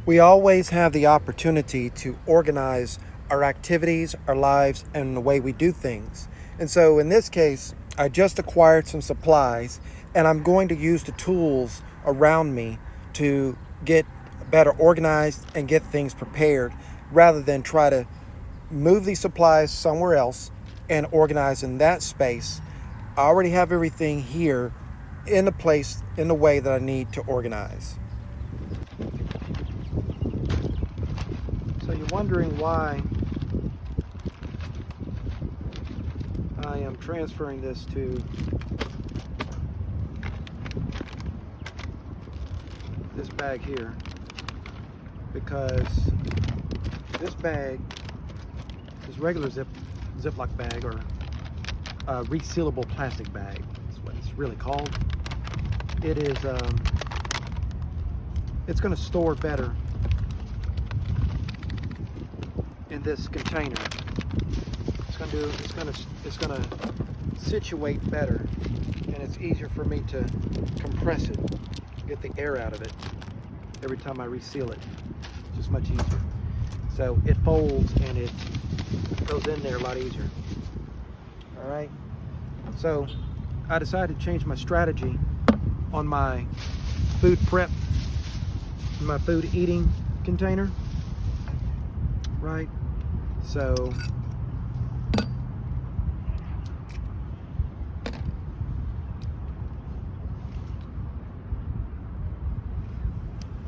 We always have the opportunity to organize our activities, our lives, and the way we do things. And so in this case, I just acquired some supplies and I'm going to use the tools around me to get better organized and get things prepared rather than try to move these supplies somewhere else and organize in that space. I already have everything here in the place, in the way that I need to organize. So you're wondering why I am transferring this to this bag here, because this bag, this regular Ziploc bag, or a resealable plastic bag, that's what it's really called. It is it's going to store better in this container. It's going to situate better, and it's easier for me to compress it, get the air out of it every time I reseal it. It's just much easier. So it folds and it goes in there a lot easier. All right. So I decided to change my strategy on my food prep, my food eating container. Right. So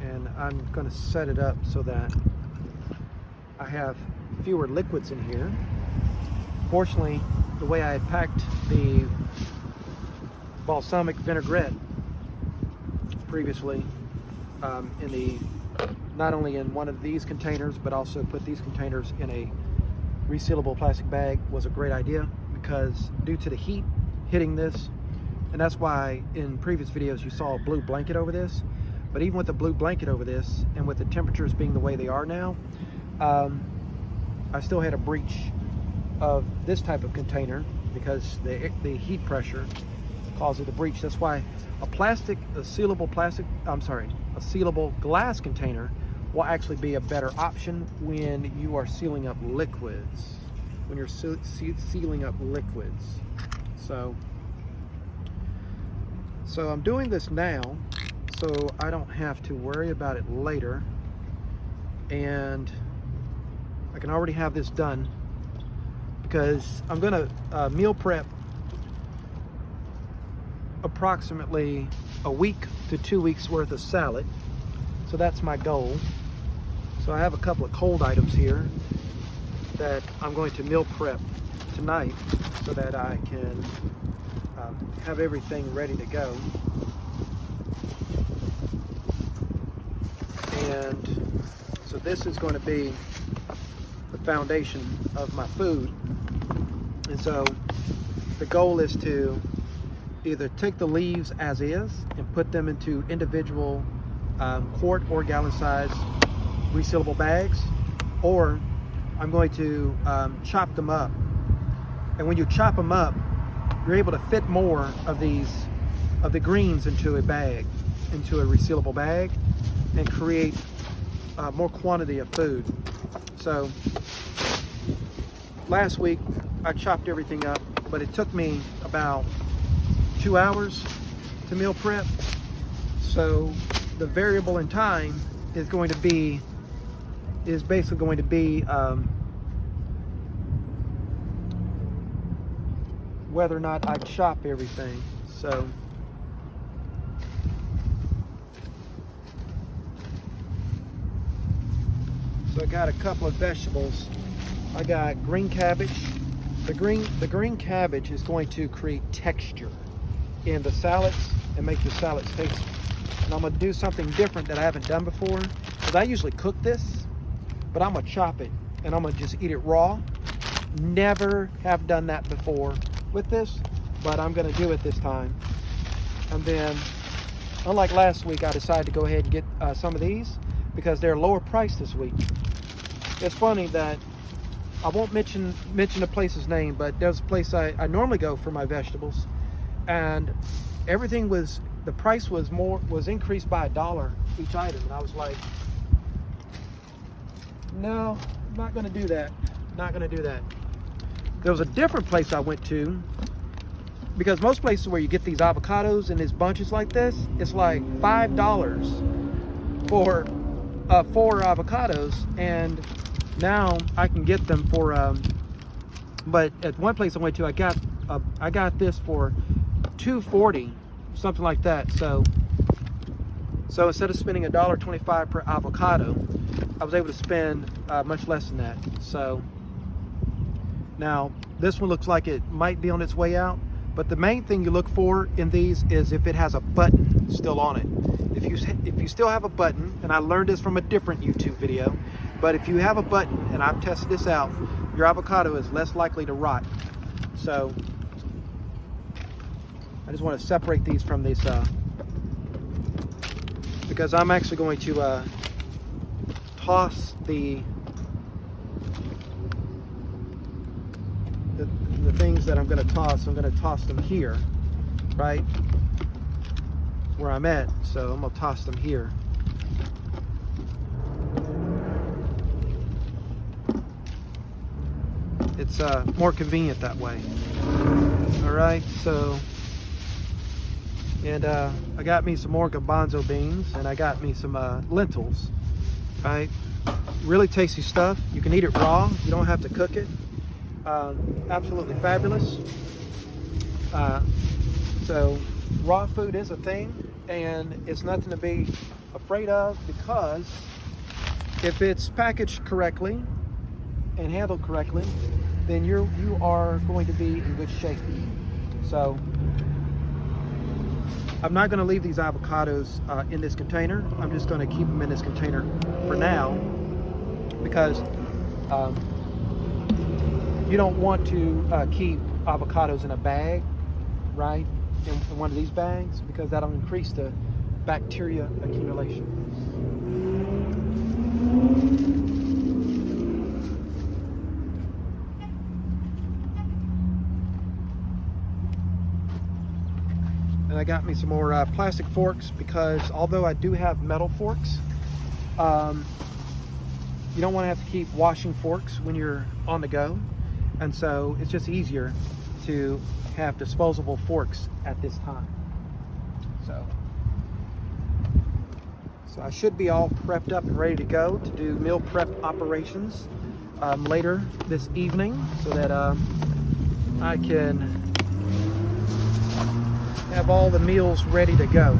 and I'm going to set it up so that I have fewer liquids in here. Fortunately, the way I had packed the balsamic vinaigrette previously, not only in one of these containers, but also put these containers in a resealable plastic bag, was a great idea, because due to the heat hitting this, and that's why in previous videos you saw a blue blanket over this, but even with the blue blanket over this, and with the temperatures being the way they are now, I still had a breach of this type of container because the heat pressure caused it to breach. That's why a sealable glass container will actually be a better option when you are sealing up liquids. When you're sealing up liquids. So I'm doing this now so I don't have to worry about it later, and I can already have this done because I'm gonna meal prep approximately a week to 2 weeks worth of salad. So that's my goal. So I have a couple of cold items here that I'm going to meal prep tonight so that I can have everything ready to go. And so this is going to be the foundation of my food. And so the goal is to either take the leaves as is and put them into individual quart or gallon size resealable bags, or I'm going to chop them up. And when you chop them up, you're able to fit more of the greens into a bag, into a resealable bag, and create more quantity of food. So last week I chopped everything up, but it took me about 2 hours to meal prep. So the variable in time is basically going to be whether or not I chop everything. So I got a couple of vegetables. I got green cabbage. The green cabbage is going to create texture in the salads and make your salads tasty. And I'm going to do something different that I haven't done before, because I usually cook this, but I'm going to chop it and I'm going to just eat it raw. Never have done that before with this, but I'm going to do it this time. And then, unlike last week, I decided to go ahead and get some of these because they're lower priced this week. It's funny that I won't mention the place's name, but there's a place I normally go for my vegetables, and the price was increased by $1 each item, and I was like, No, I'm not gonna do that. Not gonna do that. There was a different place I went to, because most places where you get these avocados in these bunches like this, it's like $5 for 4 avocados, and now I can get them for but at one place I went to, I got this for $2.40, something like that. So instead of spending $1.25 per avocado, I was able to spend much less than that. So now this one looks like it might be on its way out, but the main thing you look for in these is if it has a button still on it. If you still have a button, and I learned this from a different YouTube video, but if you have a button, and I've tested this out, your avocado is less likely to rot. So I just want to separate these from this because I'm actually going to toss the things that I'm going to toss. I'm going to toss them here, right where I'm at. So I'm going to toss them here. It's more convenient that way. All right, so, and I got me some more garbanzo beans, and I got me some lentils, right? Really tasty stuff. You can eat it raw. You don't have to cook it. Absolutely fabulous. So raw food is a thing, and it's nothing to be afraid of, because if it's packaged correctly and handled correctly, then you are going to be in good shape. So I'm not going to leave these avocados in this container. I'm just going to keep them in this container for now, because you don't want to keep avocados in a bag, right? In one of these bags, because that'll increase the bacteria accumulation. And I got me some more plastic forks, because although I do have metal forks, you don't want to have to keep washing forks when you're on the go. And so it's just easier to have disposable forks at this time. So I should be all prepped up and ready to go to do meal prep operations later this evening, so that I can have all the meals ready to go.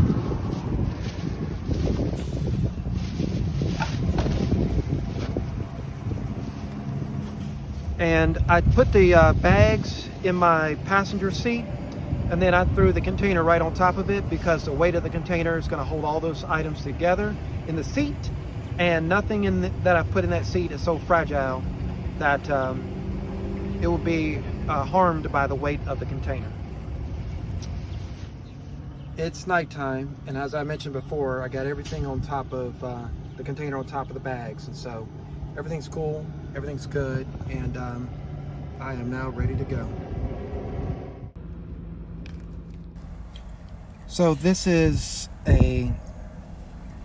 And I put the bags in my passenger seat, and then I threw the container right on top of it, because the weight of the container is going to hold all those items together in the seat, and nothing that I've put in that seat is so fragile that it will be harmed by the weight of the container. It's nighttime, and as I mentioned before, I got everything on top of the container, on top of the bags, and so everything's cool, everything's good, and I am now ready to go. So this is a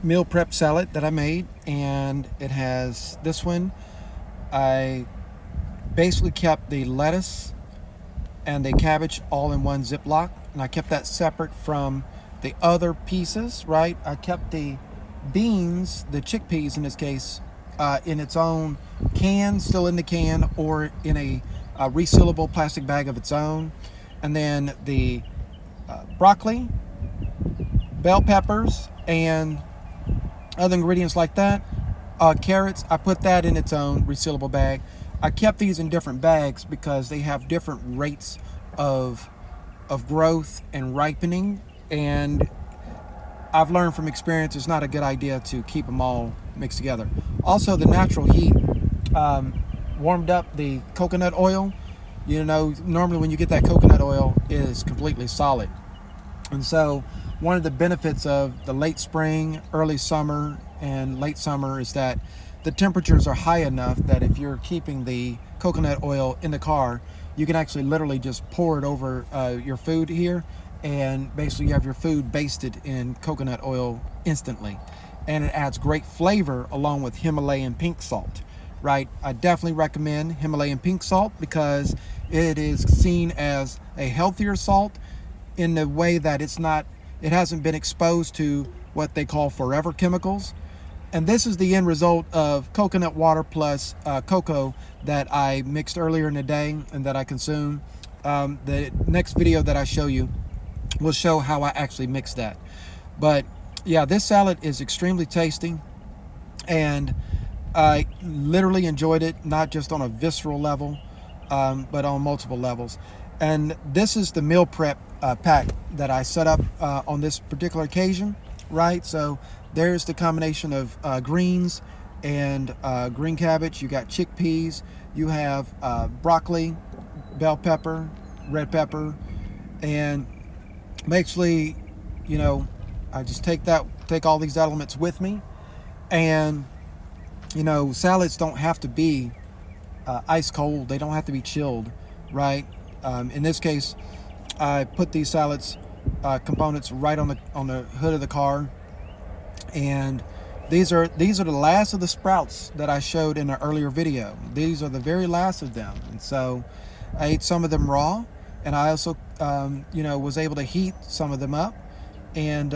meal prep salad that I made, and it has this one. I basically kept the lettuce and the cabbage all in one Ziploc, and I kept that separate from the other pieces, right? I kept the beans, the chickpeas in this case, in its own can, still in the can, or in a resealable plastic bag of its own. And then the broccoli, bell peppers, and other ingredients like that, carrots, I put that in its own resealable bag. I kept these in different bags because they have different rates of growth and ripening, and I've learned from experience it's not a good idea to keep them all mixed together. Also, the natural heat warmed up the coconut oil. You know, normally when you get that coconut oil, it is completely solid. And so one of the benefits of the late spring, early summer, and late summer is that the temperatures are high enough that if you're keeping the coconut oil in the car, you can actually literally just pour it over your food here, and basically you have your food basted in coconut oil instantly. And it adds great flavor along with Himalayan pink salt. right? I definitely recommend Himalayan pink salt because it is seen as a healthier salt in the way that it hasn't been exposed to what they call forever chemicals. And this is the end result of coconut water plus cocoa that I mixed earlier in the day and that I consume. The next video that I show you will show how I actually mix that. But yeah, this salad is extremely tasty, and I literally enjoyed it, not just on a visceral level, but on multiple levels. And this is the meal prep pack that I set up on this particular occasion, right? So there's the combination of greens and green cabbage. You got chickpeas, you have broccoli, bell pepper, red pepper, and basically, you know, I just take all these elements with me. And you know, salads don't have to be ice cold. They don't have to be chilled, right? In this case, I put these salads components right on the hood of the car, and these are the last of the sprouts that I showed in an earlier video. These are the very last of them, and so I ate some of them raw, and I also you know, was able to heat some of them up, and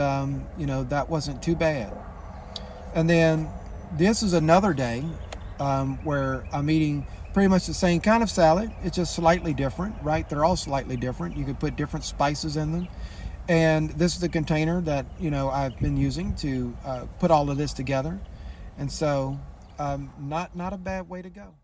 you know, that wasn't too bad. And then this is another day where I'm eating pretty much the same kind of salad. It's just slightly different, right? They're all slightly different. You could put different spices in them. And this is the container that, you know, I've been using to put all of this together. And so not a bad way to go.